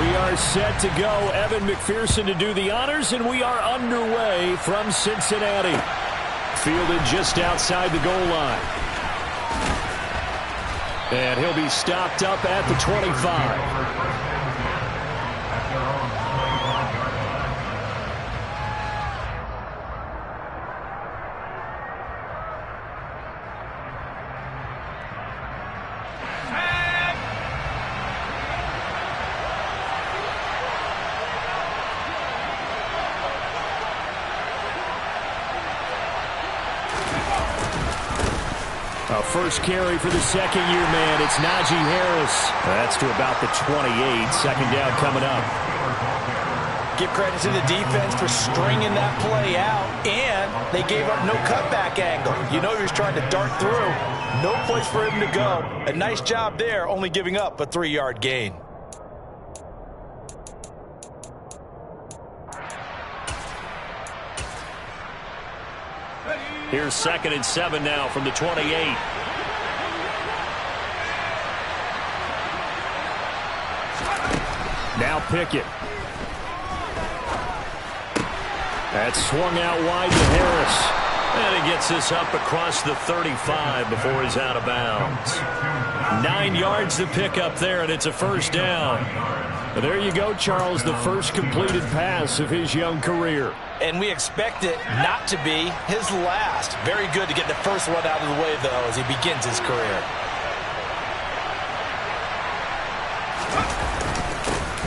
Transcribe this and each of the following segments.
We are set to go. Evan McPherson to do the honors, and we are underway from Cincinnati. Fielded just outside the goal line. And he'll be stopped up at the 25. A first carry for the second-year man. It's Najee Harris. That's to about the 28. Second down coming up. Give credit to the defense for stringing that play out, and they gave up no cutback angle. You know he was trying to dart through. No place for him to go. A nice job there, only giving up a 3-yard gain. Here's 2nd and 7 now from the 28. Now Pickett. That's swung out wide to Harris. And he gets this up across the 35 before he's out of bounds. 9 yards to pick up there, and it's a first down. But there you go, Charles, the first completed pass of his young career. And we expect it not to be his last. Very good to get the first one out of the way, though, as he begins his career.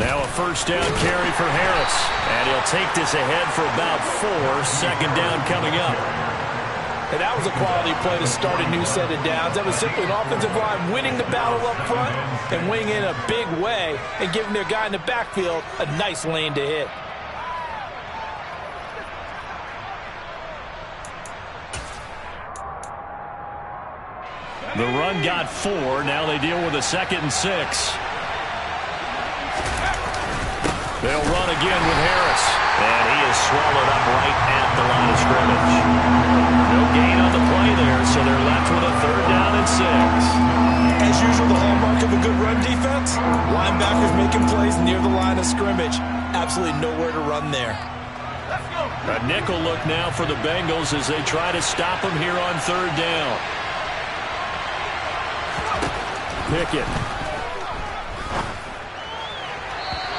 Now a first down carry for Harris. And he'll take this ahead for about 4. Second down coming up. And that was a quality play to start a new set of downs. That was simply an offensive line winning the battle up front and winning in a big way and giving their guy in the backfield a nice lane to hit. The run got 4. Now they deal with a 2nd and 6. They'll run again with Harris. And he is swallowed up right at the line of scrimmage. No gain on the play there, so they're left with a 3rd down and 6. As usual, the hallmark of a good run defense, linebackers making plays near the line of scrimmage. Absolutely nowhere to run there. A nickel look now for the Bengals as they try to stop him here on 3rd down. Pickett.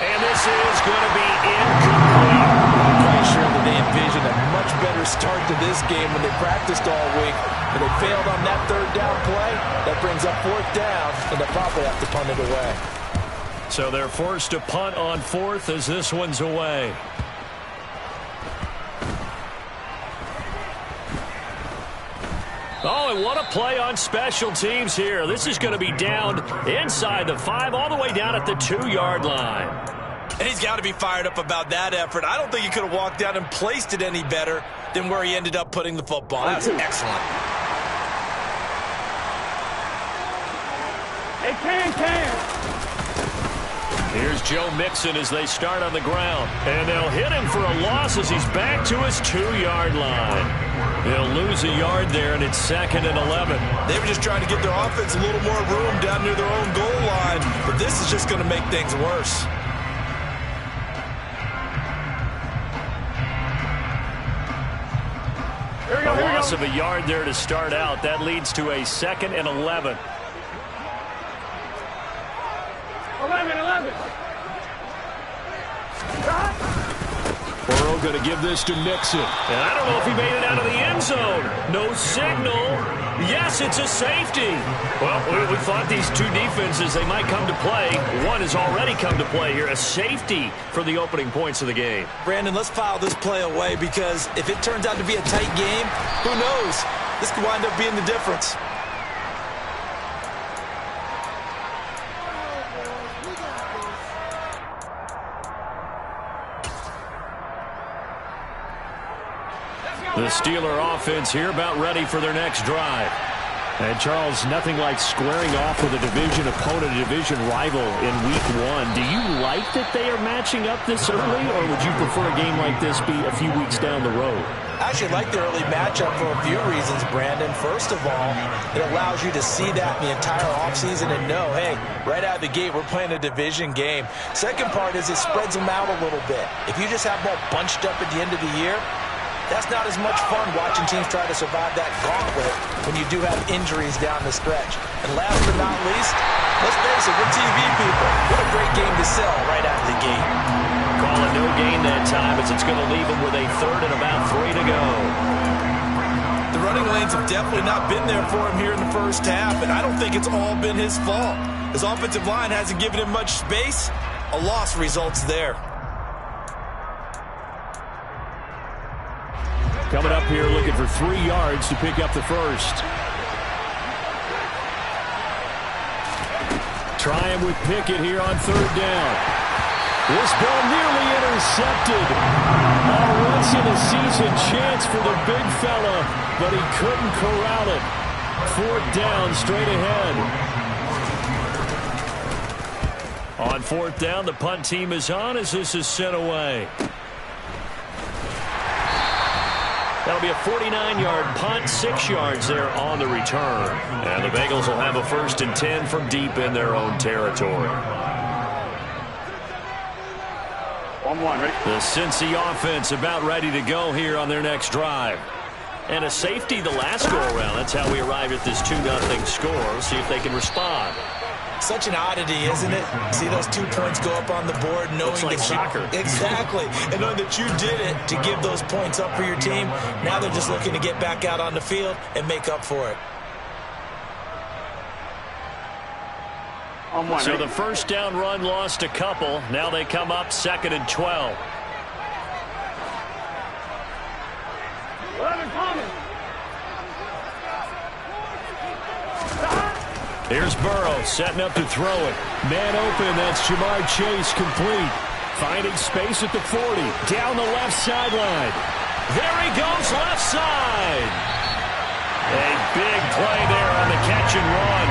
And this is going to be incomplete. I'm quite sure that they envisioned a much better start to this game when they practiced all week. But they failed on that 3rd down play. That brings up 4th down, and they'll probably have to punt it away. So they're forced to punt on 4th as this one's away. Oh, and what a play on special teams here. This is going to be down inside the 5, all the way down at the 2-yard line. And he's got to be fired up about that effort. I don't think he could have walked down and placed it any better than where he ended up putting the football. That was excellent. Hey, Can. Here's Joe Mixon as they start on the ground. And they'll hit him for a loss as he's back to his 2-yard line. They'll lose a yard there, and it's 2nd and 11. They were just trying to give their offense a little more room down near their own goal line, but this is just going to make things worse. A loss of a yard there to start out. That leads to a 2nd and 11. 11. Burrow going to give this to Mixon. And I don't know if he made it out of the end zone. No signal. Yes, it's a safety. Well, we thought these two defenses, they might come to play. One has already come to play here. A safety for the opening points of the game. Brandon, let's file this play away because if it turns out to be a tight game, who knows? This could wind up being the difference. The Steeler offense here about ready for their next drive. And, Charles, nothing like squaring off with a division opponent, a division rival in Week 1. Do you like that they are matching up this early, or would you prefer a game like this be a few weeks down the road? I actually like the early matchup for a few reasons, Brandon. First of all, it allows you to see that in the entire offseason and know, hey, right out of the gate, we're playing a division game. Second part is it spreads them out a little bit. If you just have them all bunched up at the end of the year, that's not as much fun watching teams try to survive that gauntlet when you do have injuries down the stretch. And last but not least, let's face it, we're TV people. What a great game to sell right out of the gate. Call a no gain that time as it's going to leave them with a third and about 3 to go. The running lanes have definitely not been there for him here in the first half, and I don't think it's all been his fault. His offensive line hasn't given him much space. A loss results there. Coming up here looking for 3 yards to pick up the first. Try him with Pickett here on 3rd down. This ball nearly intercepted. A once-in-a-season chance for the big fella, but he couldn't corral it. 4th down, straight ahead. On 4th down, the punt team is on as this is sent away. That'll be a 49-yard punt, 6 yards there on the return. And the Bengals will have a 1st and 10 from deep in their own territory. 1-1, ready? The Cincy offense about ready to go here on their next drive. And a safety the last go-around. That's how we arrived at this 2-0 score. See if they can respond. Such an oddity, isn't it? See those 2 points go up on the board knowing Looks like that soccer. Exactly. And knowing that you did it to give those points up for your team. Now they're just looking to get back out on the field and make up for it. So the 1st down run lost a couple. Now they come up 2nd and 12. 11 coming. Here's Burrow setting up to throw it. Man open, that's Jamar Chase complete. Finding space at the 40. Down the left sideline. There he goes, left side. A big play there on the catch and run.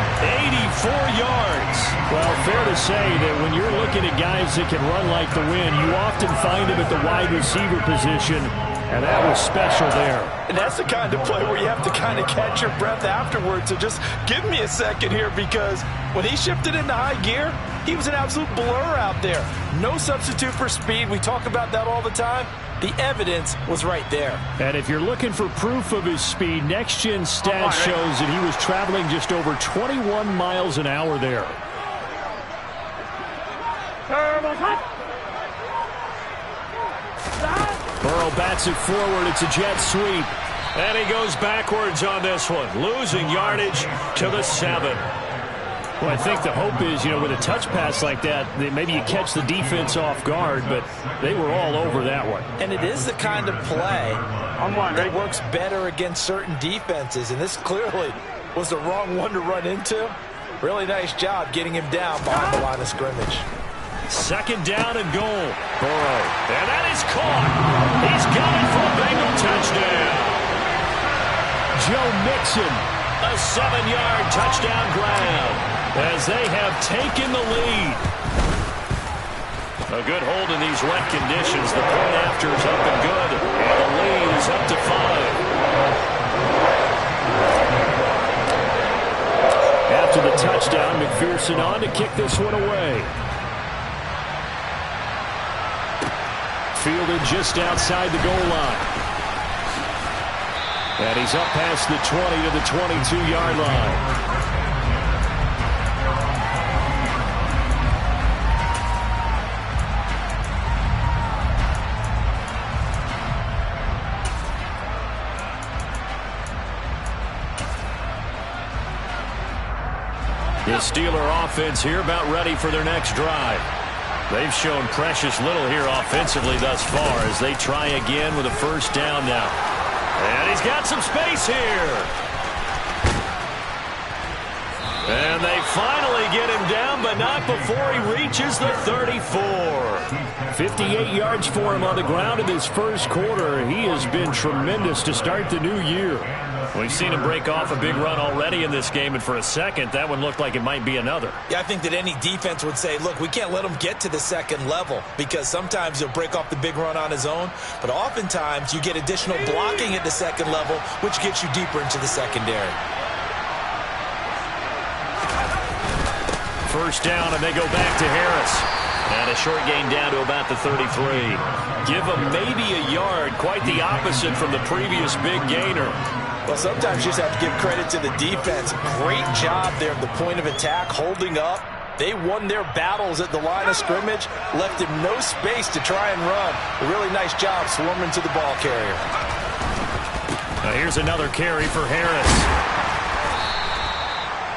84 yards. Well, fair to say that when you're looking at guys that can run like the wind, you often find them at the wide receiver position. And that was special there. And that's the kind of play where you have to kind of catch your breath afterwards. So just give me a second here, because when he shifted into high gear, he was an absolute blur out there. No substitute for speed. We talk about that all the time. The evidence was right there. And if you're looking for proof of his speed, Next Gen Stats shows that he was traveling just over 21 miles an hour there. Burrow bats it forward. It's a jet sweep. And he goes backwards on this one. Losing yardage to the 7. Well, I think the hope is, with a touch pass like that, maybe you catch the defense off guard, but they were all over that one. And it is the kind of play that works better against certain defenses, and this clearly was the wrong one to run into. Really nice job getting him down behind the line of scrimmage. 2nd down and goal. Burrow. And that is caught. He's got it for a Bengal touchdown. Joe Mixon, a 7-yard touchdown grab as they have taken the lead. A good hold in these wet conditions. The point after is up and good. And the lead is up to 5. After the touchdown, McPherson on to kick this one away. Fielded just outside the goal line. And he's up past the 20 to the 22-yard line. The Steeler offense here about ready for their next drive. They've shown precious little here offensively thus far as they try again with a 1st down now. And he's got some space here. And they finally get him down, but not before he reaches the 34. 58 yards for him on the ground in this first quarter. He has been tremendous to start the new year. We've seen him break off a big run already in this game, and for a second, that one looked like it might be another. Yeah, I think that any defense would say, look, we can't let him get to the second level, because sometimes he'll break off the big run on his own, but oftentimes you get additional blocking at the second level, which gets you deeper into the secondary. First down, and they go back to Harris. And a short gain down to about the 33. Give him maybe a yard, quite the opposite from the previous big gainer. Well, sometimes you just have to give credit to the defense. Great job there at the point of attack, holding up. They won their battles at the line of scrimmage, left him no space to try and run. A really nice job swarming to the ball carrier. Now here's another carry for Harris.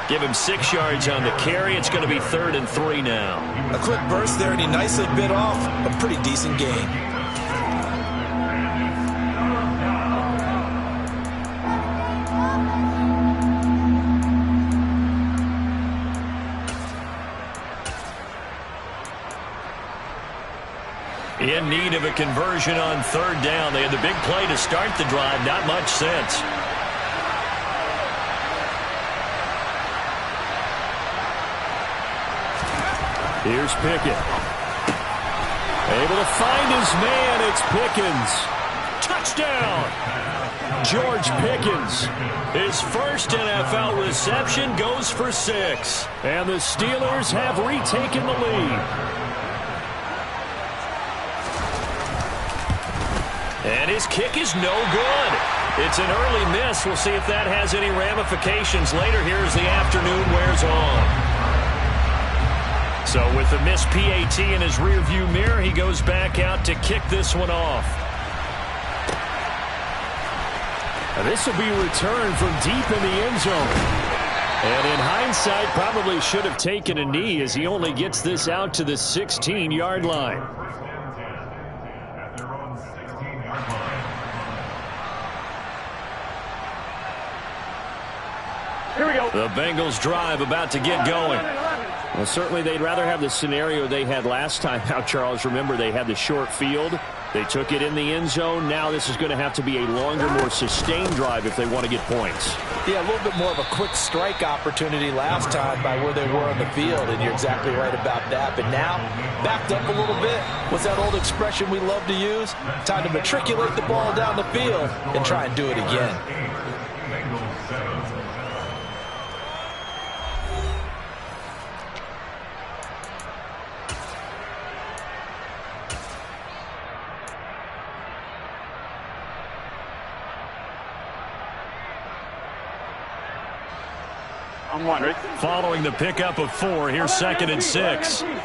Give him 6 yards on the carry. It's going to be 3rd and 3 now. A quick burst there, and he nicely bit off a pretty decent gain. In need of a conversion on 3rd down. They had the big play to start the drive. Not much sense. Here's Pickett. Able to find his man. It's Pickens. Touchdown! George Pickens. His first NFL reception goes for 6. And the Steelers have retaken the lead. And his kick is no good. It's an early miss. We'll see if that has any ramifications later here as the afternoon wears on. So with the missed PAT in his rearview mirror, he goes back out to kick this one off. Now this will be returned from deep in the end zone. And in hindsight, probably should have taken a knee as he only gets this out to the 16-yard line. Here we go. The Bengals drive about to get going. Well, certainly they'd rather have the scenario they had last time out, Charles. Remember, they had the short field. They took it in the end zone. Now this is going to have to be a longer, more sustained drive if they want to get points. Yeah, a little bit more of a quick strike opportunity last time by where they were on the field, and you're exactly right about that. But now, backed up a little bit. What's that old expression we love to use? Time to matriculate the ball down the field and try and do it again. On 1, ready? Following the pickup of 4, here's 2nd and 6. 11.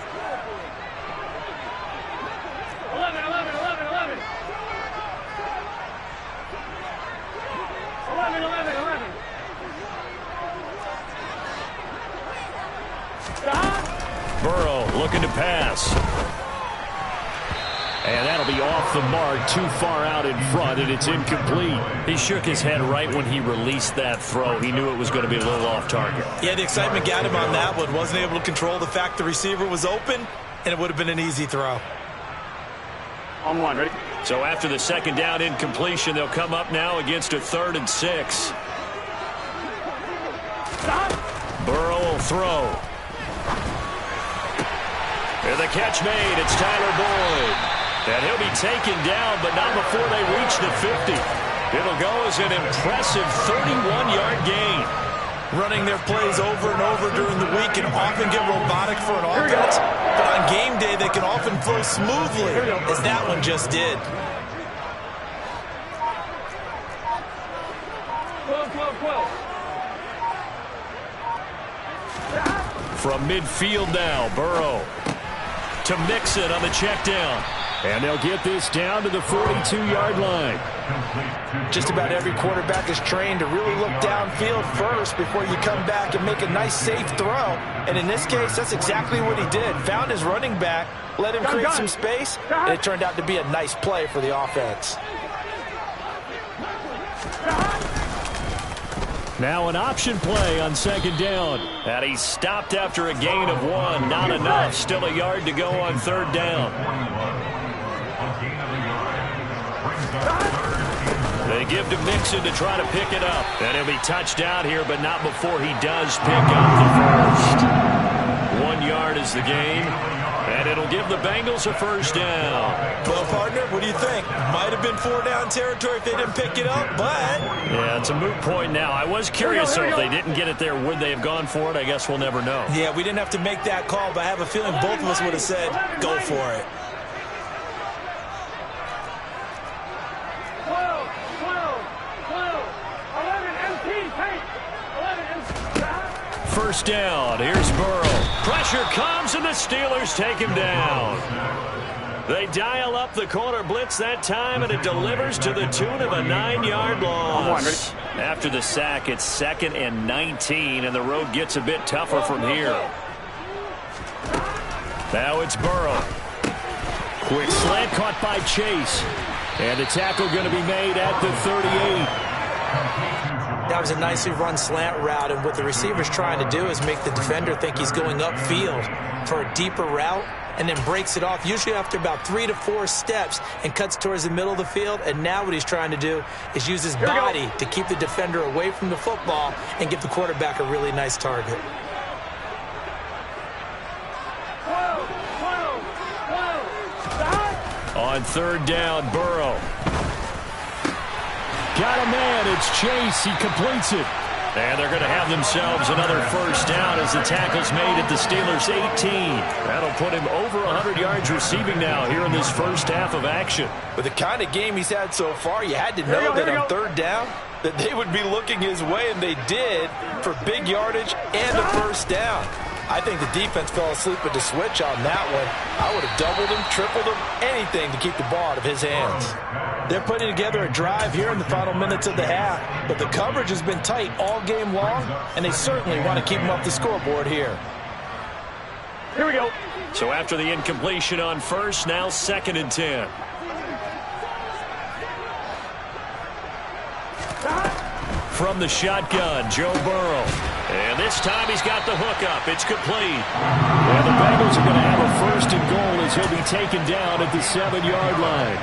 Burrow looking to pass. And that'll be off the mark, too far out in front, and it's incomplete. He shook his head right when he released that throw. He knew it was going to be a little off target. Yeah, the excitement got him on that one. Wasn't able to control the fact the receiver was open, and it would have been an easy throw. On 1, ready? So after the 2nd down incompletion, they'll come up now against a 3rd and 6. Burrow will throw. And the catch made. It's Tyler Boyd. And he'll be taken down, but not before they reach the 50. It'll go as an impressive 31-yard gain. Running their plays over and over during the week can often get robotic for an offense, but on game day they can often flow smoothly, as that one just did. From midfield now, Burrow to Mixon on the check down. And they'll get this down to the 42-yard line. Just about every quarterback is trained to really look downfield first before you come back and make a nice, safe throw. And in this case, that's exactly what he did. Found his running back, let him create some space, and it turned out to be a nice play for the offense. Now an option play on second down. And he stopped after a gain of 1. Not enough. Still a yard to go on third down. They give to Mixon to try to pick it up. And he'll be touched out here, but not before he does pick up the first. 1 yard is the gain. And it'll give the Bengals a first down. Well, partner, what do you think? Might have been 4-down territory if they didn't pick it up, but... Yeah, it's a moot point now. I was curious, so if they didn't get it there, would they have gone for it? I guess we'll never know. Yeah, we didn't have to make that call, but I have a feeling both of us would have said, go for it. First down. Here's Burrow. Pressure comes, and the Steelers take him down. They dial up the corner blitz that time, and it delivers to the tune of a 9-yard loss. After the sack, it's 2nd and 19, and the road gets a bit tougher from here. Now it's Burrow. Quick slant caught by Chase. And the tackle going to be made at the 38. That was a nicely run slant route, and what the receiver's trying to do is make the defender think he's going upfield for a deeper route, and then breaks it off, usually after about 3 to 4 steps, and cuts towards the middle of the field. And now what he's trying to do is use his body to keep the defender away from the football and give the quarterback a really nice target. On third down, Burrow. Got a man. It's Chase. He completes it. And they're going to have themselves another first down as the tackle's made at the Steelers' 18. That'll put him over 100 yards receiving now here in this first half of action. With the kind of game he's had so far, you had to know that on third down that they would be looking his way, and they did, for big yardage and a first down. I think the defense fell asleep at the switch on that one. I would have doubled him, tripled him, anything to keep the ball out of his hands. They're putting together a drive here in the final minutes of the half, but the coverage has been tight all game long, and they certainly want to keep him off the scoreboard here. Here we go. So after the incompletion on first, now 2nd and 10. From the shotgun, Joe Burrow. And this time he's got the hook up. It's complete. And the Bengals are going to have a first and goal as he'll be taken down at the 7-yard line.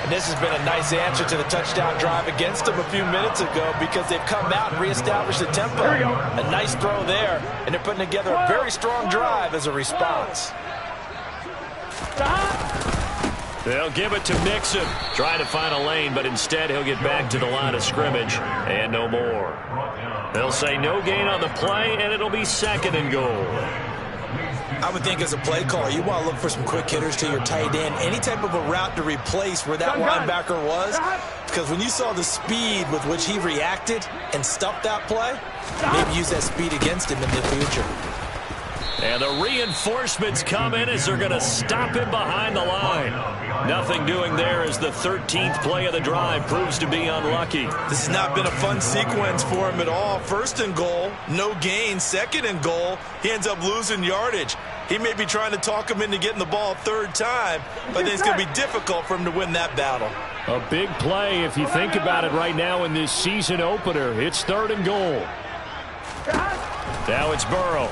And this has been a nice answer to the touchdown drive against them a few minutes ago, because they've come out and reestablished the tempo. A nice throw there, and they're putting together a very strong drive as a response. They'll give it to Mixon. Trying to find a lane, but instead he'll get back to the line of scrimmage and no more. They'll say no gain on the play, and it'll be 2nd and goal. I would think as a play caller, you want to look for some quick hitters to your tight end. Any type of a route to replace where that linebacker was. Because when you saw the speed with which he reacted and stuffed that play, maybe use that speed against him in the future. And the reinforcements come in as they're going to stop him behind the line. Nothing doing there as the 13th play of the drive proves to be unlucky. This has not been a fun sequence for him at all. 1st and goal, no gain. 2nd and goal, he ends up losing yardage. He may be trying to talk him into getting the ball 3rd time, but I think it's going to be difficult for him to win that battle. A big play if you think about it right now in this season opener. It's 3rd and goal. Now it's Burrow.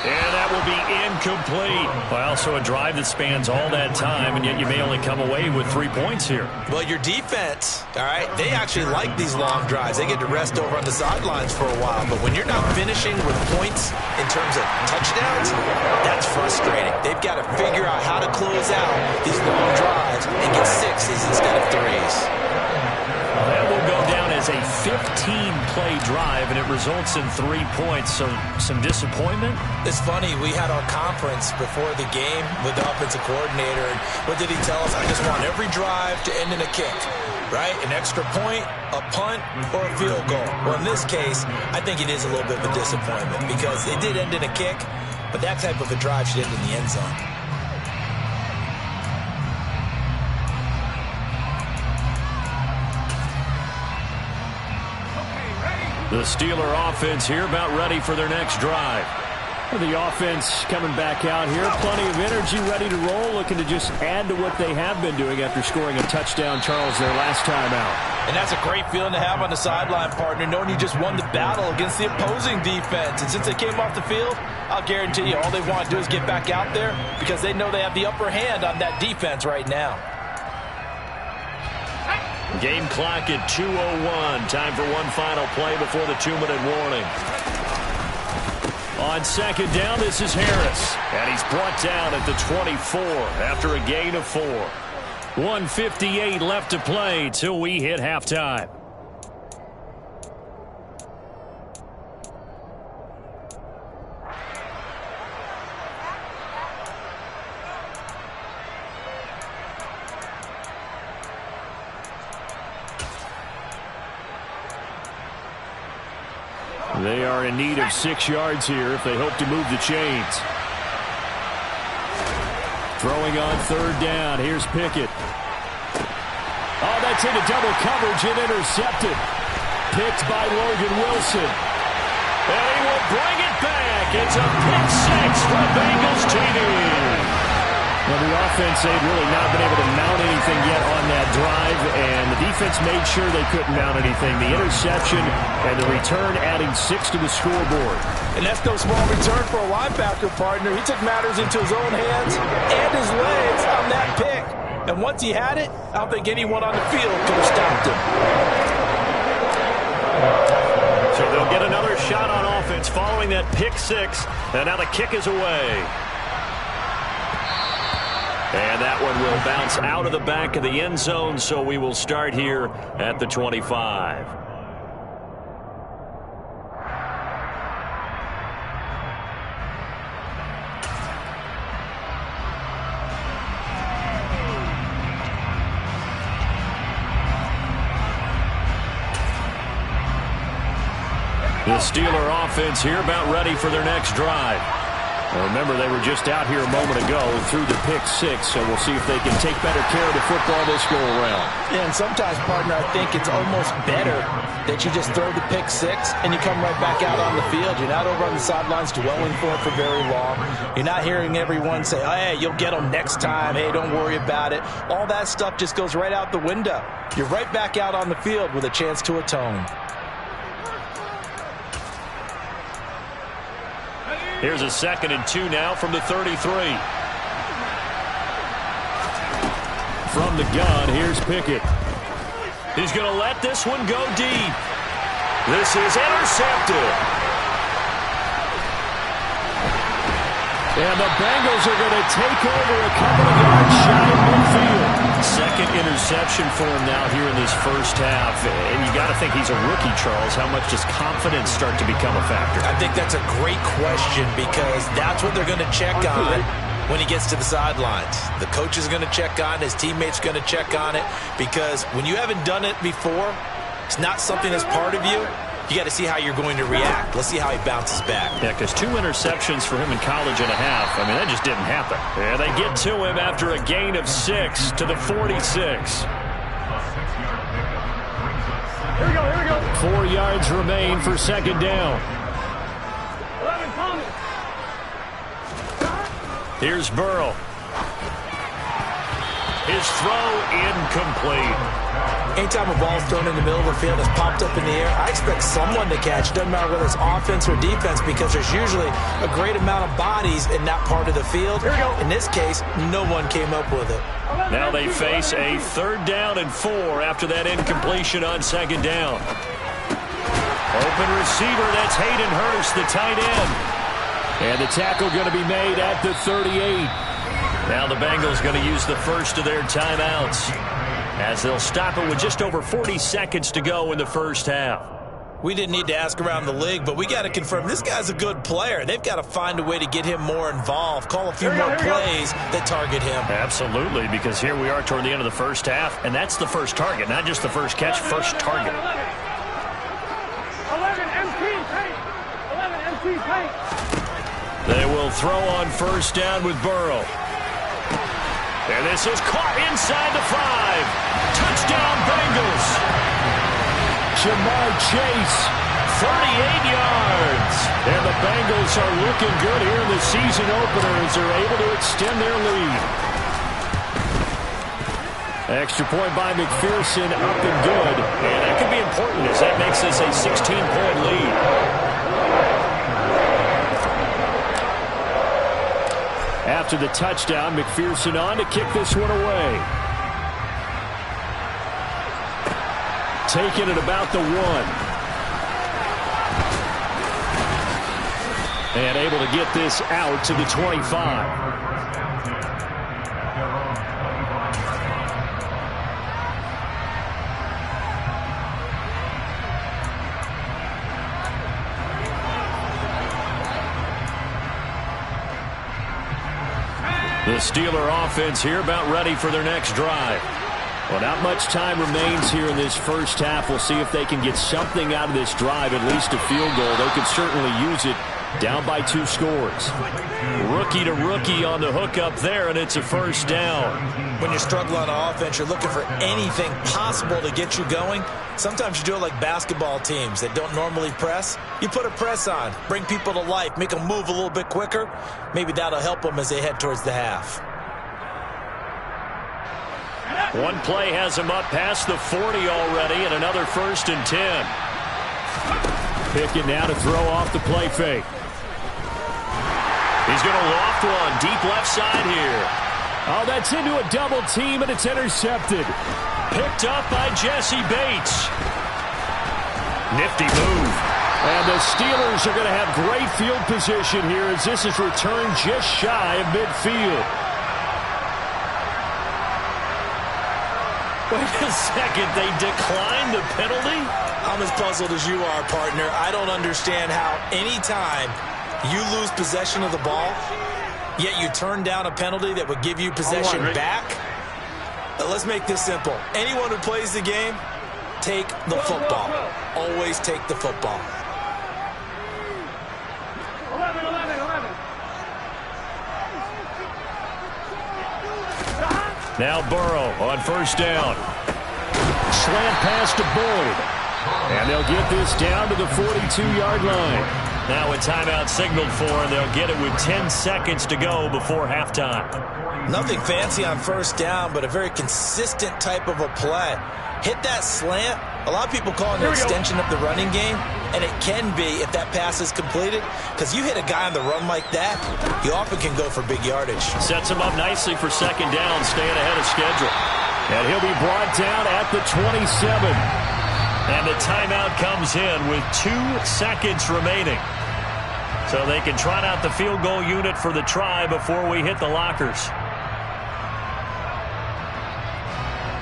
And that will be incomplete. Well, so a drive that spans all that time, and yet you may only come away with 3 points here. Well, your defense, all right, they actually like these long drives. They get to rest over on the sidelines for a while. But when you're not finishing with points in terms of touchdowns, that's frustrating. They've got to figure out how to close out these long drives and get 6s instead of 3s. That will go down as a 15-play drive, and it results in 3 points. So some disappointment? It's funny, we had our conference before the game with the offensive coordinator, and what did he tell us? I just want every drive to end in a kick, right? An extra point, a punt, or a field goal. Well, in this case, I think it is a little bit of a disappointment because it did end in a kick, but that type of a drive should end in the end zone. The Steeler offense here about ready for their next drive. The offense coming back out here. Plenty of energy, ready to roll, looking to just add to what they have been doing after scoring a touchdown, Charles, their last time out. And that's a great feeling to have on the sideline, partner, knowing you just won the battle against the opposing defense. And since they came off the field, I'll guarantee you all they want to do is get back out there because they know they have the upper hand on that defense right now. Game clock at 2:01. Time for one final play before the 2-minute warning. On second down, this is Harris. And he's brought down at the 24 after a gain of 4. 1:58 left to play till we hit halftime. They are in need of 6 yards here if they hope to move the chains. Throwing on third down. Here's Pickett. Oh, that's into double coverage and intercepted. Picked by Logan Wilson. And he will bring it back. It's a pick 6 for Bengals TD. Well, the offense, they'd really not been able to mount anything yet on that drive, and the defense made sure they couldn't mount anything. The interception and the return adding 6 to the scoreboard. And that's no small return for a linebacker, partner. He took matters into his own hands and his legs on that pick. And once he had it, I don't think anyone on the field could have stopped him. So they'll get another shot on offense following that pick 6, and now the kick is away. And that one will bounce out of the back of the end zone, so we will start here at the 25. The Steeler offense here about ready for their next drive. Now remember, they were just out here a moment ago and threw the pick 6, so we'll see if they can take better care of the football this go around. And sometimes, partner, I think it's almost better that you just throw the pick 6 and you come right back out on the field. You're not over on the sidelines dwelling for it for very long. You're not hearing everyone say, oh, hey, you'll get them next time. Hey, don't worry about it. All that stuff just goes right out the window. You're right back out on the field with a chance to atone. Here's a 2nd and 2 now from the 33. From the gun, here's Pickett. He's going to let this one go deep. This is intercepted. And the Bengals are going to take over a couple of yards shy of midfield. 2nd interception for him now here in this first half. And you got to think he's a rookie, Charles. How much does confidence start to become a factor? I think that's a great question because that's what they're going to check on when he gets to the sidelines. The coach is going to check on it. His teammates are going to check on it because when you haven't done it before, it's not something that's part of you. You got to see how you're going to react. Let's see how he bounces back. Yeah, because 2 interceptions for him in college and a half. I mean, that just didn't happen. Yeah, they get to him after a gain of 6 to the 46. Here we go. 4 yards remain for 2nd down. Here's Burrow. His throw incomplete. Anytime a ball's thrown in the middle of the field, it's popped up in the air, I expect someone to catch. Doesn't matter whether it's offense or defense because there's usually a great amount of bodies in that part of the field. In this case, no one came up with it. Now they face a 3rd down and 4 after that incompletion on 2nd down. Open receiver, that's Hayden Hurst, the tight end. And the tackle going to be made at the 38. Now the Bengals going to use the first of their timeouts as they'll stop it with just over 40 seconds to go in the first half. We didn't need to ask around the league, but we got to confirm this guy's a good player. They've got to find a way to get him more involved, call a few more plays that target him. Absolutely, because here we are toward the end of the first half, and that's the first target, not just the first catch, first target. 11 empty paint. 11 empty paint. They will throw on first down with Burrow. And this is caught inside the 5. Touchdown, Bengals. Jamar Chase 38 yards. And the Bengals are looking good here in the season opener as they're able to extend their lead. Extra point by McPherson, up and good. And that could be important as that makes this a 16-point lead. After the touchdown, McPherson on to kick this one away. Taking it about the 1. And able to get this out to the 25. The Steeler offense here about ready for their next drive. Well, not much time remains here in this first half. We'll see if they can get something out of this drive, at least a field goal. They could certainly use it down by 2 scores. Rookie to rookie on the hook up there, and it's a first down. When you struggle on offense, you're looking for anything possible to get you going. Sometimes you do it like basketball teams that don't normally press. You put a press on, bring people to life, make them move a little bit quicker. Maybe that'll help them as they head towards the half. One play has him up past the 40 already, and another 1st and 10. Pickett now to throw off the play fake. He's going to loft one deep left side here. Oh, that's into a double team, and it's intercepted. Picked up by Jesse Bates. Nifty move. And the Steelers are going to have great field position here as this is returned just shy of midfield. Wait a second, they declined the penalty? I'm as puzzled as you are, partner. I don't understand how any time you lose possession of the ball, yet you turn down a penalty that would give you possession back. Let's make this simple. Anyone who plays the game, take the football. Always take the football. 11. Now Burrow on first down. Slant pass to Boyd. And they'll get this down to the 42-yard line. Now a timeout signaled for, and they'll get it with 10 seconds to go before halftime. Nothing fancy on first down, but a very consistent type of a play. Hit that slant. A lot of people call it an extension of the running game, and it can be if that pass is completed, because you hit a guy on the run like that, you often can go for big yardage. Sets him up nicely for second down, staying ahead of schedule. And he'll be brought down at the 27. And the timeout comes in with 2 seconds remaining. So they can trot out the field goal unit for the try before we hit the lockers.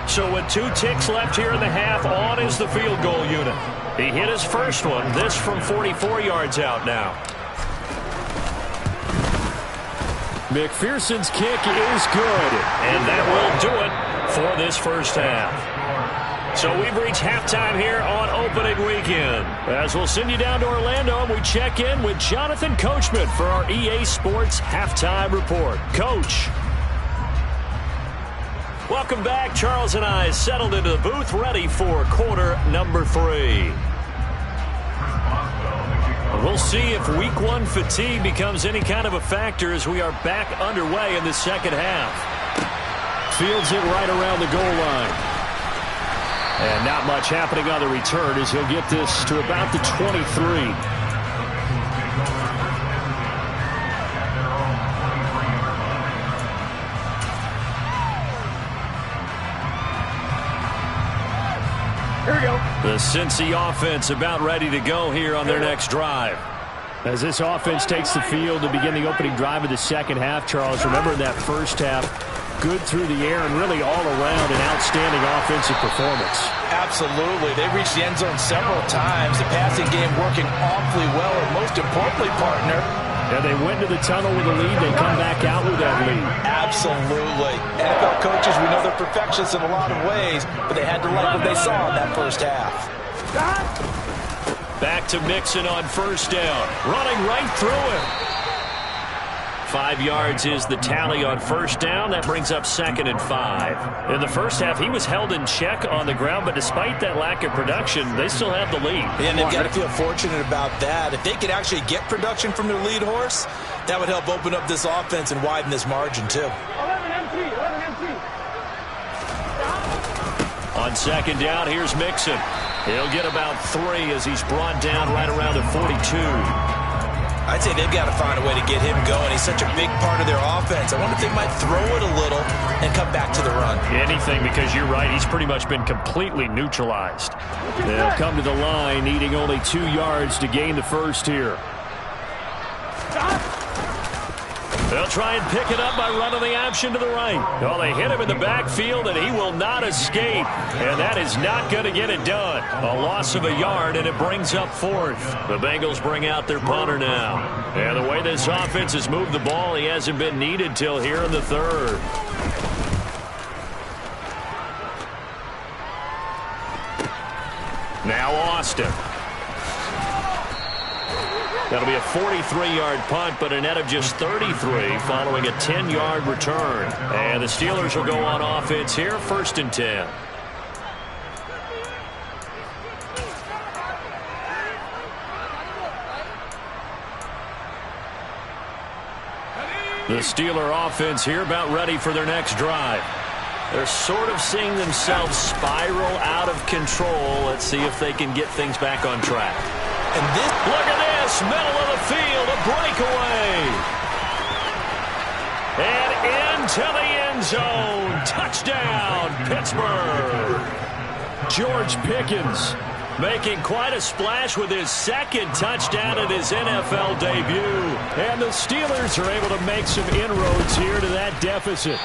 So with 2 ticks left here in the half, on is the field goal unit. He hit his first one, this from 44 yards out now. McPherson's kick is good, and that will do it for this first half. So we've reached halftime here on opening weekend. As we'll send you down to Orlando, we check in with Jonathan Coachman for our EA Sports Halftime Report. Coach. Welcome back. Charles and I settled into the booth, ready for quarter number 3. We'll see if week 1 fatigue becomes any kind of a factor as we are back underway in the second half. Fields it right around the goal line. And not much happening on the return as he'll get this to about the 23. Here we go. The Cincy offense about ready to go here on their next drive. As this offense takes the field to begin the opening drive of the second half, Charles, remember in that first half, good through the air and really all around an outstanding offensive performance. Absolutely. They reached the end zone several times. The passing game working awfully well, and most importantly, partner, and they went to the tunnel with a lead. They come back out with that lead. Absolutely. NFL coaches, we know they're perfectionists in a lot of ways, but they had to like what they saw in that first half. Back to Mixon on first down. Running right through him. 5 yards is the tally on first down. That brings up 2nd and 5. In the first half, he was held in check on the ground, but despite that lack of production, they still have the lead. And they've got to feel fortunate about that. If they could actually get production from their lead horse, that would help open up this offense and widen this margin too. 11 empty. On 2nd down, here's Mixon. He'll get about 3 as he's brought down right around the 42. I'd say they've got to find a way to get him going. He's such a big part of their offense. I wonder if they might throw it a little and come back to the run. Anything, because you're right. He's pretty much been completely neutralized. They'll come to the line, needing only 2 yards to gain the first here. They'll try and pick it up by running the option to the right. Well, they hit him in the backfield, and he will not escape. And that is not going to get it done. A loss of a yard, and it brings up 4th. The Bengals bring out their punter now. And the way this offense has moved the ball, he hasn't been needed till here in the 3rd. Now Austin. That'll be a 43-yard punt, but a net of just 33 following a 10-yard return. And the Steelers will go on offense here, 1st and 10. The Steeler offense here about ready for their next drive. They're sort of seeing themselves spiral out of control. Let's see if they can get things back on track. And this, look at this, middle of the field, a breakaway. And into the end zone. Touchdown, Pittsburgh. George Pickens making quite a splash with his 2nd touchdown in his NFL debut. And the Steelers are able to make some inroads here to that deficit.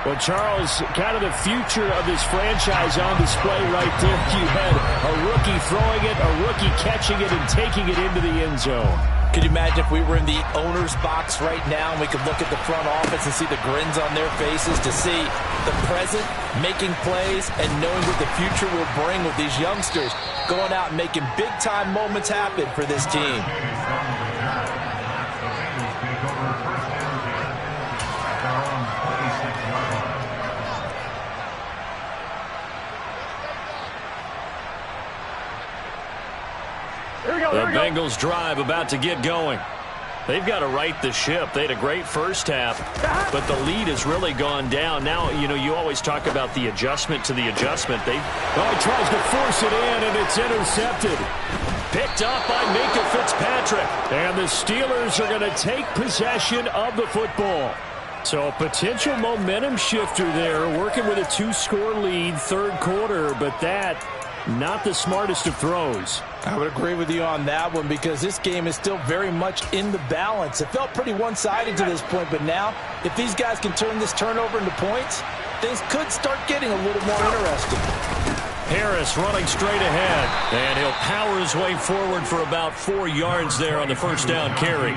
Well, Charles, kind of the future of this franchise on display right there. You had a rookie throwing it, a rookie catching it, and taking it into the end zone. Could you imagine if we were in the owner's box right now and we could look at the front office and see the grins on their faces, to see the present making plays and knowing what the future will bring with these youngsters going out and making big-time moments happen for this team. The Bengals drive about to get going. They've got to right the ship. They had a great first half, but the lead has really gone down. Now, you always talk about the adjustment to the adjustment. He tries to force it in, and it's intercepted. Picked up by Minkah Fitzpatrick. And the Steelers are going to take possession of the football. So a potential momentum shifter there, working with a 2-score lead, 3rd quarter, but that not the smartest of throws. I would agree with you on that one, because this game is still very much in the balance. It felt pretty one-sided to this point, but now if these guys can turn this turnover into points, things could start getting a little more interesting. Harris running straight ahead, and he'll power his way forward for about 4 yards there on the 1st down carry.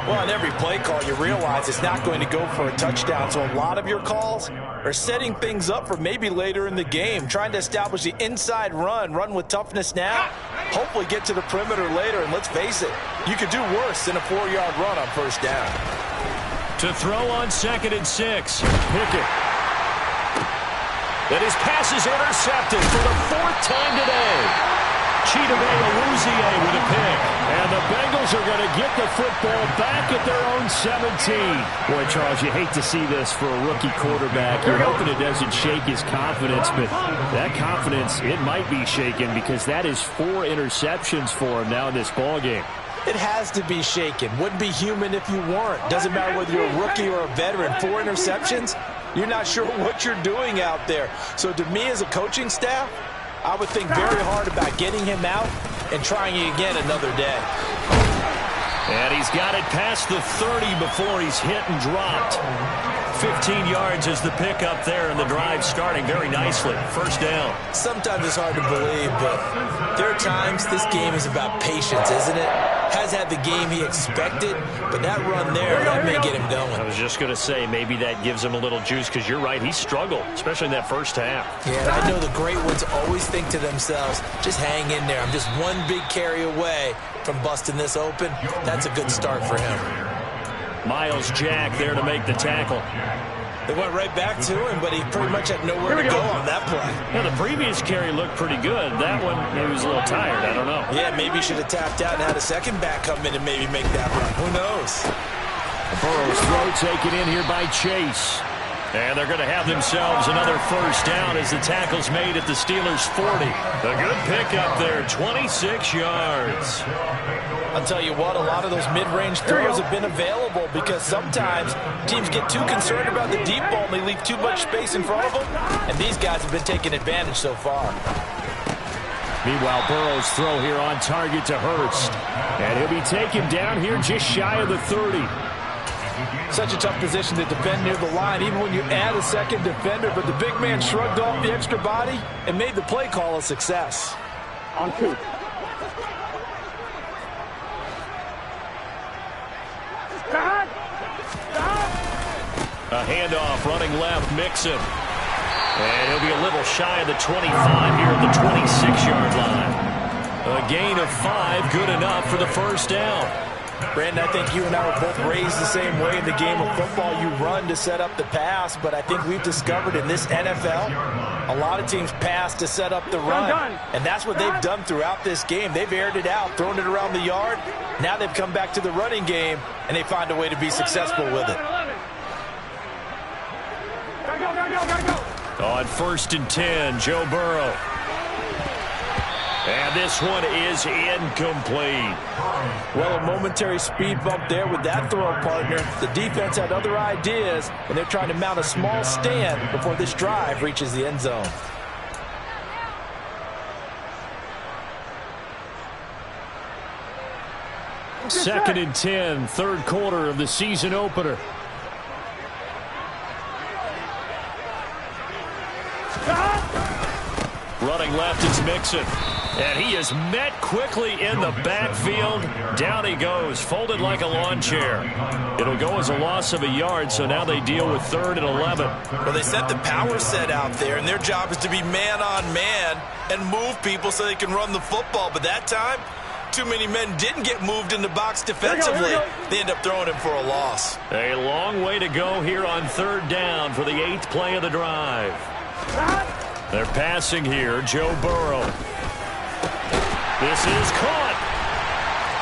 Well, on every play call, you realize it's not going to go for a touchdown, so a lot of your calls are setting things up for maybe later in the game, trying to establish the inside run with toughness now, hopefully get to the perimeter later, and let's face it, you could do worse than a 4-yard run on 1st down. To throw on 2nd and 6, Pickett. And his pass is intercepted for the 4th time today. Chidobe with a pick. And the Bengals are going to get the football back at their own 17. Boy, Charles, you hate to see this for a rookie quarterback. You're hoping it doesn't shake his confidence, but that confidence, it might be shaken, because that is 4 interceptions for him now in this ballgame. It has to be shaken. Wouldn't be human if you weren't. Doesn't matter whether you're a rookie or a veteran. 4 interceptions, you're not sure what you're doing out there. So to me as a coaching staff, I would think very hard about getting him out and trying it again another day. And he's got it past the 30 before he's hit and dropped. 15 yards is the pickup there, and the drive starting very nicely. 1st down. Sometimes it's hard to believe, but there are times this game is about patience, isn't it? has had the game he expected, but that run there, that may get him going. I was just going to say, maybe that gives him a little juice, because you're right, he struggled, especially in that first half. Yeah, and I know the great ones always think to themselves, just hang in there. I'm just one big carry away from busting this open. That's a good start for him. Miles Jack there to make the tackle. They went right back to him, but he pretty much had nowhere to go on that play. Yeah, the previous carry looked pretty good. That one, he was a little tired. I don't know. Yeah, maybe he should have tapped out and had a second back come in and maybe make that run. Who knows? Burrow's throw taken in here by Chase. And they're going to have themselves another first down as the tackle's made at the Steelers' 40. A good pickup there, 26 yards. I'll tell you what, a lot of those mid-range throws have been available because sometimes teams get too concerned about the deep ball and they leave too much space in front of them, and these guys have been taking advantage so far. Meanwhile, Burrow's throw here on target to Hurst. And he'll be taken down here just shy of the 30. Such a tough position to defend near the line, even when you add a second defender, but the big man shrugged off the extra body and made the play call a success. On 2. A handoff running left, Mixon. And he'll be a little shy of the 25 here at the 26-yard line. A gain of 5, good enough for the first down. Brandon, I think you and I were both raised the same way in the game of football. You run to set up the pass, but I think we've discovered in this NFL, a lot of teams pass to set up the run. And that's what they've done throughout this game. They've aired it out, thrown it around the yard. Now they've come back to the running game, and they find a way to be successful with it. On 1st and 10, Joe Burrow. And this one is incomplete. Well, a momentary speed bump there with that throw, partner. The defense had other ideas, and they're trying to mount a small stand before this drive reaches the end zone. Second and 10, third quarter of the season opener. Running left is Mixon. And he is met quickly in the backfield. Down he goes, folded like a lawn chair. It'll go as a loss of a yard, so now they deal with 3rd and 11. Well, they set the power set out there, and their job is to be man-on-man and move people so they can run the football. But that time, too many men didn't get moved in the box defensively. They end up throwing him for a loss. A long way to go here on 3rd down for the 8th play of the drive. They're passing here, Joe Burrow. This is caught.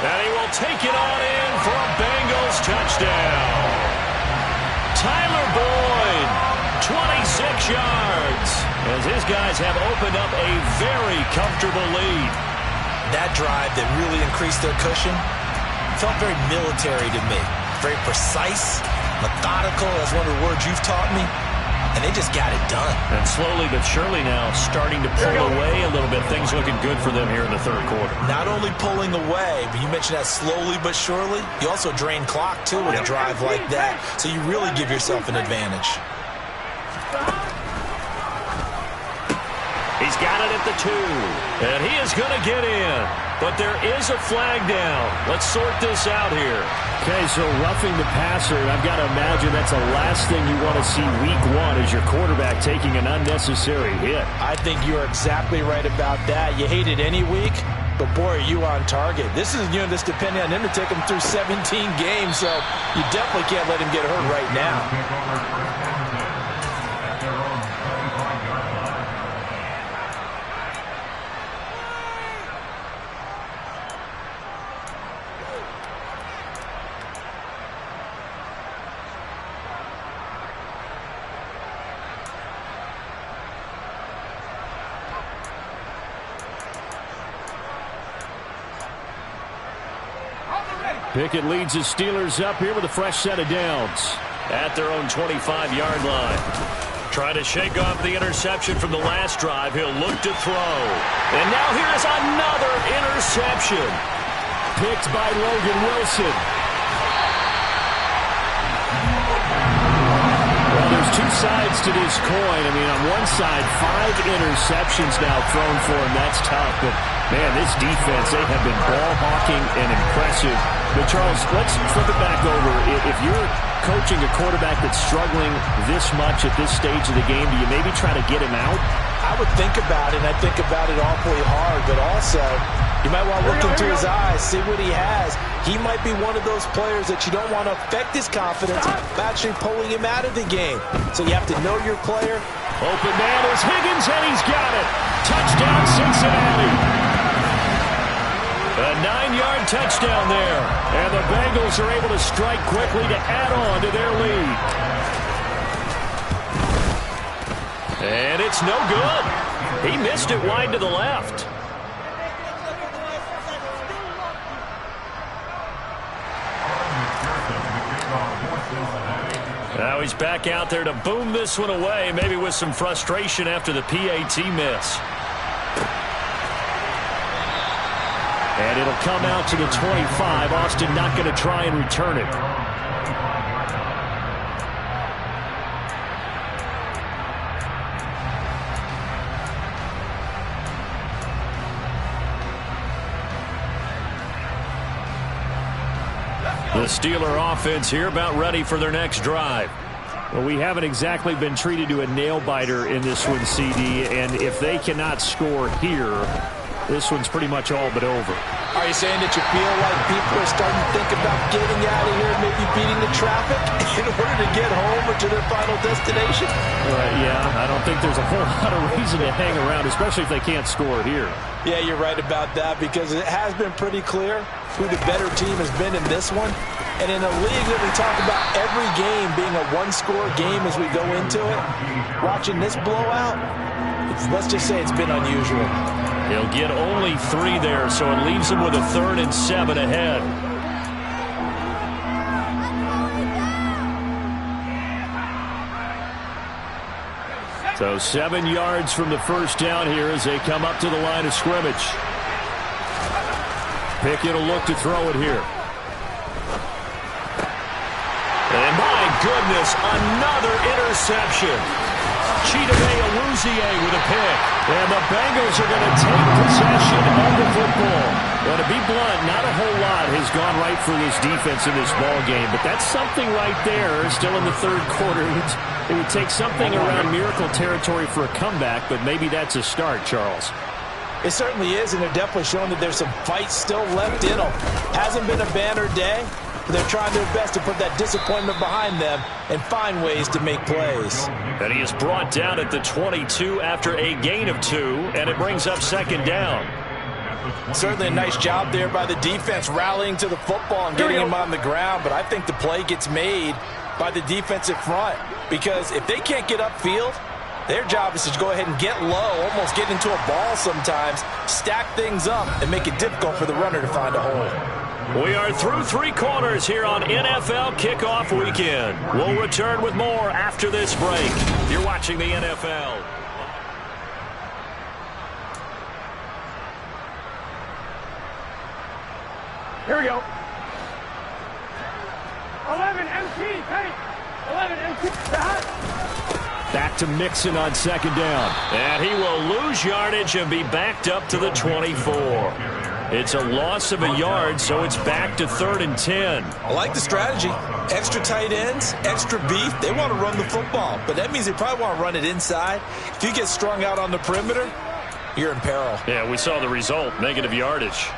And he will take it on in for a Bengals touchdown. Tyler Boyd, 26 yards, as his guys have opened up a very comfortable lead. That drive that really increased their cushion felt very military to me. Very precise, methodical. That's one of the words you've taught me. And they just got it done. And slowly but surely now starting to pull away a little bit. Things looking good for them here in the 3rd quarter. Not only pulling away, but you mentioned that slowly but surely. You also drain clock, too, with a drive like that. So you really give yourself an advantage. He's got it at the 2. And he is going to get in. But there is a flag down. Let's sort this out here. Okay, so roughing the passer, and I've got to imagine that's the last thing you want to see week 1 is your quarterback taking an unnecessary hit. I think you're exactly right about that. You hate it any week, but boy, are you on target. This is, this depending on him to take him through 17 games, so you definitely can't let him get hurt right now. Pickett leads his Steelers up here with a fresh set of downs at their own 25-yard line. Trying to shake off the interception from the last drive. He'll look to throw. And now here is another interception. Picked by Logan Wilson. Well, there's two sides to this coin. I mean, on one side, 5 interceptions now thrown for him. That's tough. But, man, this defense, they have been ball hawking and impressive. But, Charles, let's flip it back over. If you're coaching a quarterback that's struggling this much at this stage of the game, do you maybe try to get him out? I would think about it, and I think about it awfully hard. But also, you might want to look into his eyes, see what he has. He might be one of those players that you don't want to affect his confidence by actually pulling him out of the game. So you have to know your player. Open man is Higgins, and he's got it. Touchdown, Cincinnati. A 9-yard touchdown there. And the Bengals are able to strike quickly to add on to their lead. And it's no good. He missed it wide to the left. Now he's back out there to boom this one away, maybe with some frustration after the PAT miss. And it'll come out to the 25. Austin not going to try and return it. The Steeler offense here about ready for their next drive. Well, we haven't exactly been treated to a nail-biter in this one, CD, and if they cannot score here, this one's pretty much all but over. Are you saying that you feel like people are starting to think about getting out of here, maybe beating the traffic in order to get home or to their final destination? Yeah, I don't think there's a whole lot of reason to hang around, especially if they can't score here. Yeah, you're right about that, because it has been pretty clear who the better team has been in this one. And in a league that we talk about every game being a one-score game as we go into it, watching this blowout, let's just say it's been unusual. He'll get only 3 there, so it leaves him with a 3rd and 7 ahead. So 7 yards from the first down here as they come up to the line of scrimmage. Pickett will look to throw it here. And my goodness, another interception. Chidobe Awuzie with a pick. And the Bengals are going to take possession of the football. Well, to be blunt, not a whole lot has gone right for this defense in this ball game, but that's something right there. Still in the 3rd quarter. It would take something around miracle territory for a comeback, but maybe that's a start, Charles. It certainly is, and they're definitely showing that there's some fight still left in them. Hasn't been a banner day. They're trying their best to put that disappointment behind them and find ways to make plays. And he is brought down at the 22 after a gain of 2, and it brings up 2nd down. Certainly a nice job there by the defense rallying to the football and getting him on the ground, but I think the play gets made by the defensive front, because if they can't get upfield, their job is to go ahead and get low, almost get into a ball sometimes, stack things up, and make it difficult for the runner to find a hole. We are through 3 quarters here on NFL Kickoff Weekend. We'll return with more after this break. You're watching the NFL. Here we go. 11 MT, Penny. 11 MT. Back to Mixon on 2nd down. And he will lose yardage and be backed up to the 24. It's a loss of a yard, so it's back to 3rd and 10. I like the strategy. Extra tight ends, extra beef. They want to run the football, but that means they probably want to run it inside. If you get strung out on the perimeter, you're in peril. Yeah, we saw the result, negative yardage.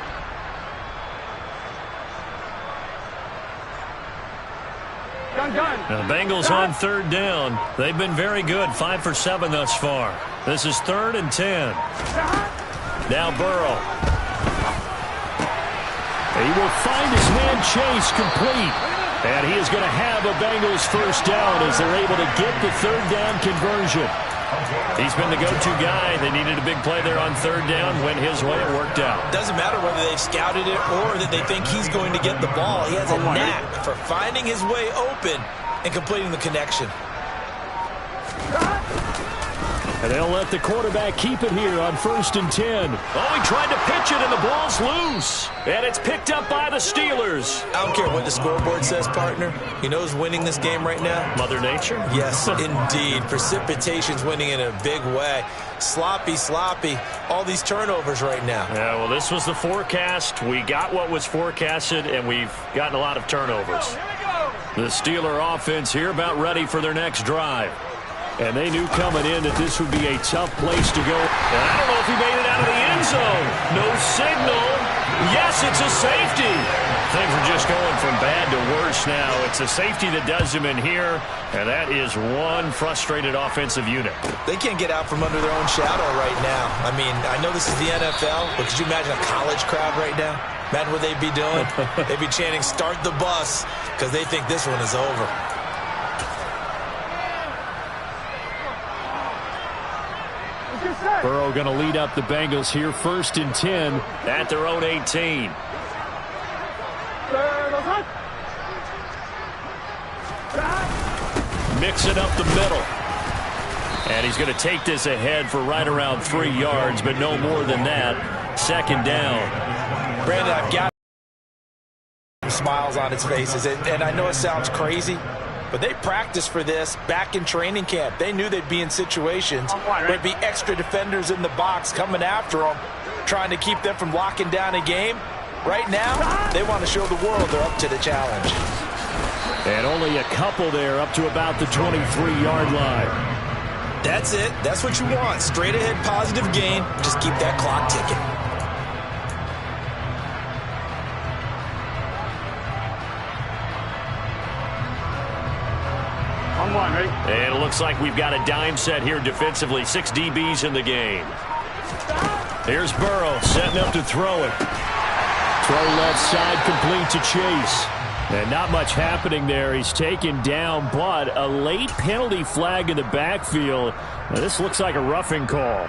Now, the Bengals on 3rd down. They've been very good, 5 for 7 thus far. This is 3rd and 10. Now Burrow. He will find his man Chase complete. And he is going to have a Bengals first down as they're able to get the 3rd down conversion. He's been the go-to guy. They needed a big play there on 3rd down. Went his way. It worked out. Doesn't matter whether they've scouted it or that they think he's going to get the ball. He has a knack for finding his way open and completing the connection. And they'll let the quarterback keep it here on 1st and 10. Oh, he tried to pitch it, and the ball's loose. And it's picked up by the Steelers. I don't care what the scoreboard says, partner. You know who's winning this game right now? Mother Nature? Yes, indeed. Precipitation's winning in a big way. Sloppy. All these turnovers right now. Yeah, well, this was the forecast. We got what was forecasted, and we've gotten a lot of turnovers. The Steeler offense here about ready for their next drive. And they knew coming in that this would be a tough place to go. And I don't know if he made it out of the end zone. No signal. Yes, it's a safety. Things are just going from bad to worse now. It's a safety that does him in here, and that is one frustrated offensive unit. They can't get out from under their own shadow right now. I mean, I know this is the NFL, but could you imagine a college crowd right now? Imagine what they'd be doing. They'd be chanting, "Start the bus," because they think this one is over. Burrow going to lead up the Bengals here, 1st and 10 at their own 18. Mix it up the middle. And he's going to take this ahead for right around 3 yards, but no more than that. 2nd down. Brandon, I've got smiles on its faces, and I know it sounds crazy, but they practiced for this back in training camp. They knew they'd be in situations where there'd be extra defenders in the box coming after them, trying to keep them from locking down a game. Right now, they want to show the world they're up to the challenge. And only a couple there up to about the 23-yard line. That's it. That's what you want. Straight ahead positive gain. Just keep that clock ticking. And it looks like we've got a dime set here defensively. 6 DBs in the game. Here's Burrow setting up to throw it. Throw left side complete to Chase. And not much happening there. He's taken down, but a late penalty flag in the backfield. Now, this looks like a roughing call.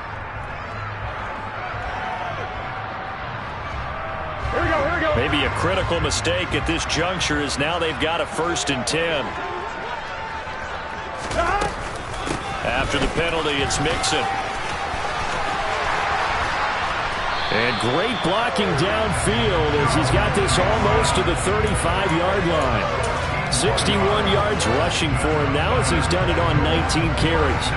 Here we go. Maybe a critical mistake at this juncture is now they've got a 1st and 10. After the penalty, it's Mixon. And great blocking downfield as he's got this almost to the 35-yard line. 61 yards rushing for him now as he's done it on 19 carries.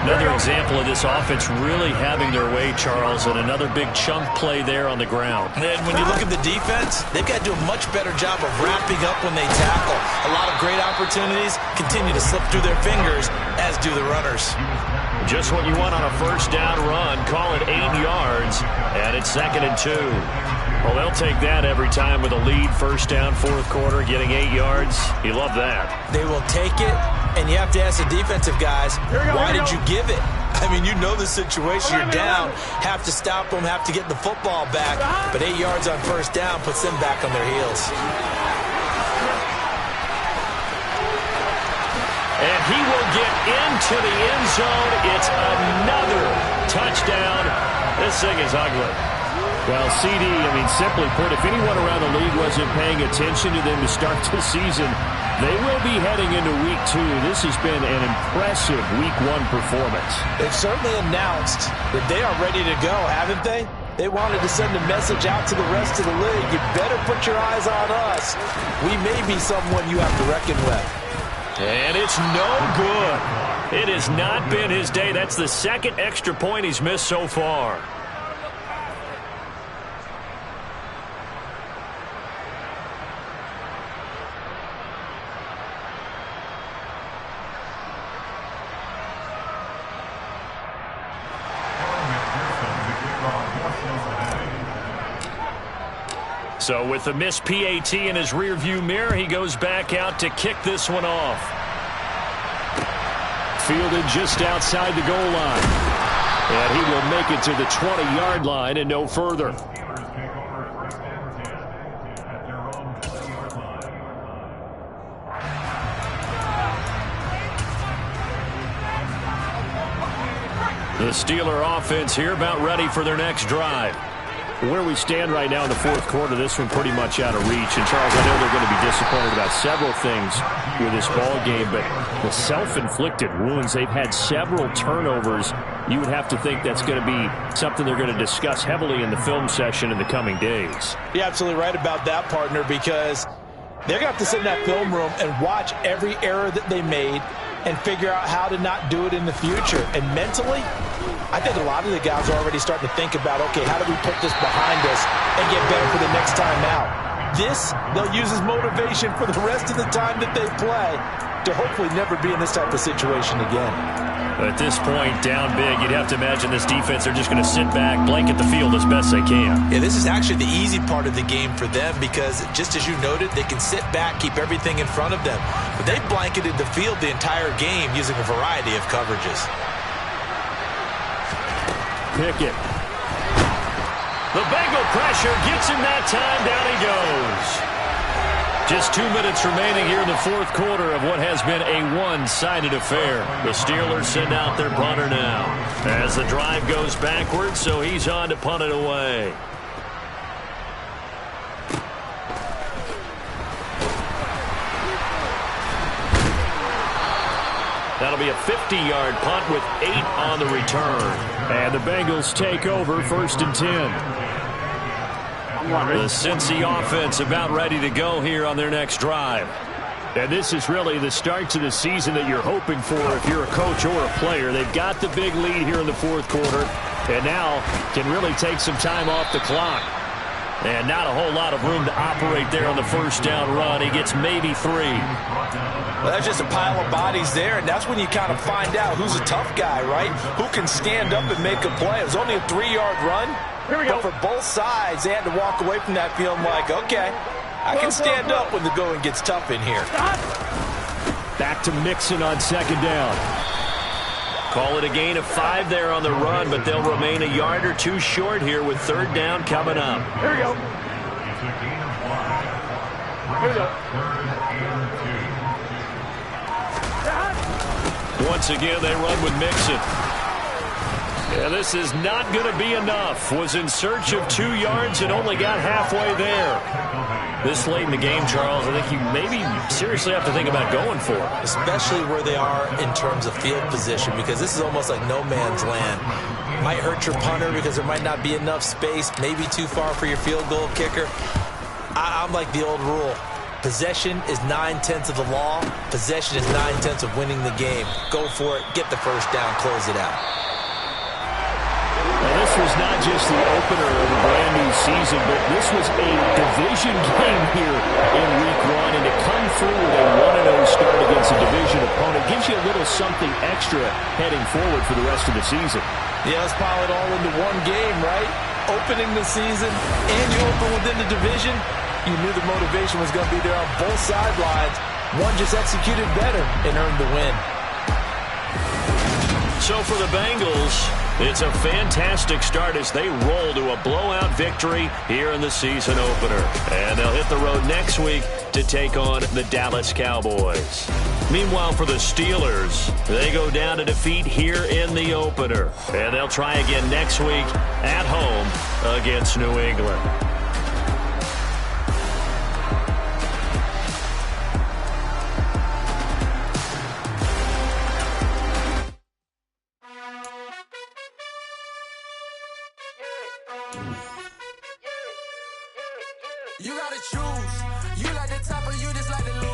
Another example of this offense really having their way, Charles, and another big chunk play there on the ground. And when you look at the defense, they've got to do a much better job of wrapping up when they tackle. A lot of great opportunities continue to slip through their fingers, as do the runners. Just what you want on a 1st down run. Call it 8 yards, and it's 2nd and 2. Well, they'll take that every time with a lead. 1st down, 4th quarter, getting 8 yards. You love that. They will take it, and you have to ask the defensive guys, why did you give it? I mean, you know the situation. You're down, have to stop them, have to get the football back, but 8 yards on 1st down puts them back on their heels. And he will get into the end zone. It's another touchdown. This thing is ugly. Well, CD, simply put, if anyone around the league wasn't paying attention to them to start the season, they will be heading into Week 2. This has been an impressive Week 1 performance. They've certainly announced that they are ready to go, haven't they? They wanted to send a message out to the rest of the league. You better put your eyes on us. We may be someone you have to reckon with. And it's no good. It has not been his day. That's the 2nd extra point he's missed so far. So with the missed PAT in his rearview mirror, he goes back out to kick this one off. Fielded just outside the goal line. And he will make it to the 20-yard line and no further. The Steeler offense here about ready for their next drive. Where we stand right now in the 4th quarter, this one pretty much out of reach. And, Charles, I know they're going to be disappointed about several things with this ball game, but the self-inflicted wounds, they've had several turnovers. You would have to think that's going to be something they're going to discuss heavily in the film session in the coming days. You're absolutely right about that, partner, because they're going to have to sit in that film room and watch every error that they made and figure out how to not do it in the future. And mentally, I think a lot of the guys are already starting to think about, okay, how do we put this behind us and get better for the next time out? This, they'll use as motivation for the rest of the time that they play to hopefully never be in this type of situation again. At this point, down big, you'd have to imagine this defense, they're just going to sit back, blanket the field as best they can. Yeah, this is actually the easy part of the game for them because, just as you noted, they can sit back, keep everything in front of them. But they blanketed the field the entire game using a variety of coverages. Pickett. The Bengal pressure gets him that time. Down he goes. Just 2 minutes remaining here in the fourth quarter of what has been a one-sided affair. The Steelers send out their punter now. As the drive goes backwards, so he's on to punt it away. That'll be a 50-yard punt with 8 on the return. And the Bengals take over 1st and 10. The Cincy offense about ready to go here on their next drive. And this is really the start to the season that you're hoping for if you're a coach or a player. They've got the big lead here in the fourth quarter and now can really take some time off the clock. And not a whole lot of room to operate there on the first down run. He gets maybe 3. Well, that's just a pile of bodies there, and that's when you kind of find out who's a tough guy, right? Who can stand up and make a play. It was only a 3-yard run. Here we go. But for both sides, they had to walk away from that feeling like, okay, I can stand up when the going gets tough in here. Back to Mixon on 2nd down. Call it a gain of 5 there on the run, but they'll remain a yard or 2 short here with 3rd down coming up. Here we go. Here we go. Once again, they run with Mixon. Yeah, this is not going to be enough. Was in search of 2 yards and only got halfway there. This late in the game, Charles, I think you maybe seriously have to think about going for it. Especially where they are in terms of field position, because this is almost like no man's land. Might hurt your punter because there might not be enough space, maybe too far for your field goal kicker. I'm like the old rule. Possession is 9/10 of the law. Possession is 9/10 of winning the game. Go for it. Get the first down. Close it out. Now, this was not just the opener of a brand-new season, but this was a division game here in Week 1, and to come through with a 1-0 start against a division opponent gives you a little something extra heading forward for the rest of the season. Yeah, let's pile it all into one game, right? Opening the season, and you open within the division. You knew the motivation was going to be there on both sidelines. One just executed better and earned the win. So for the Bengals, it's a fantastic start as they roll to a blowout victory here in the season opener. And they'll hit the road next week to take on the Dallas Cowboys. Meanwhile, for the Steelers, they go down to defeat here in the opener. And they'll try again next week at home against New England. You gotta choose. You like the top or you just like the loose.